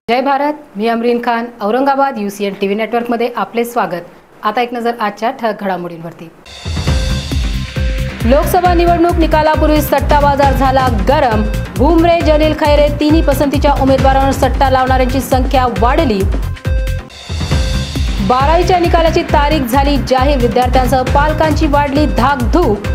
जय भारत। मी Amreen Khan, Aurangabad UCN TV नेटवर्कमध्ये आपले स्वागत। आता एक नजर आजच्या ठळक घडामोडींवरती। लोकसभा निवडणूक निकालापूर्वी सट्टा बाजार झाला गरम। भुमरे, जलील, खैरे तिन्ही पसंतीच्या उमेदवारांवर सट्टा लावणाऱ्यांची संख्या वाढली। 12वीच्या निकालाची तारीख झाली जाहीर। विद्यार्थ्यांसह पालकांची वाढली धाकधूक।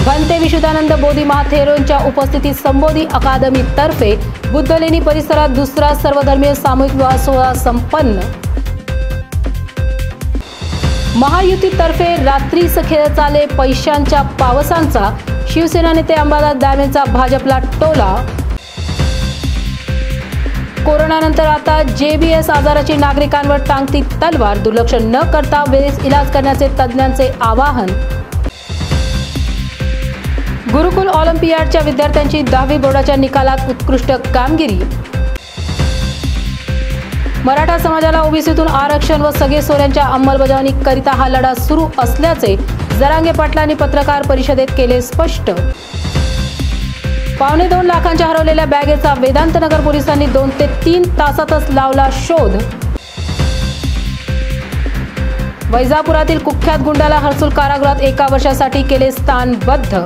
भंते विशुद्धानंद बोधी महाथेरोंच्या उपस्थितीत संबोधी अकादमी तर्फे बुद्धलेणी परिसरात दुसरा सर्वधर्मीय सामूहिक विवाह सोहळा संपन्न। महायुतीतर्फे रात्रीस खेळ चाले पैशांच्या पावसांचा। शिवसेना नेते अंबादास दानवेंचा भाजपला टोला। कोरोनानंतर आता JBS आजाराची नागरिकांवर टांगती तलवार। दुर्लक्ष न करता वेळेस इलाज करण्याचे तज्ज्ञांचे आवाहन। गुरुकुल ऑलिम्पियाडच्या विद्यार्थ्यांची 10वी बोर्डाच्या निकालात उत्कृष्ट कामगिरी। मराठा समाजाला ओबीसीतून आरक्षण व सगळे सोयऱ्यांच्या अंमलबजावणीकरिता हा लढा सुरू असल्याचे जरांगे पाटलांनी पत्रकार परिषदेत केले स्पष्ट। 2.25 लाखांच्या हरवलेल्या बॅगेचा वेदांतनगर पोलिसांनी 2 ते 3 तासातच लावला शोध। वैजापुरातील कुख्यात गुंडाला हर्सुल कारागृहात 1 वर्षासाठी केले स्थानबद्ध।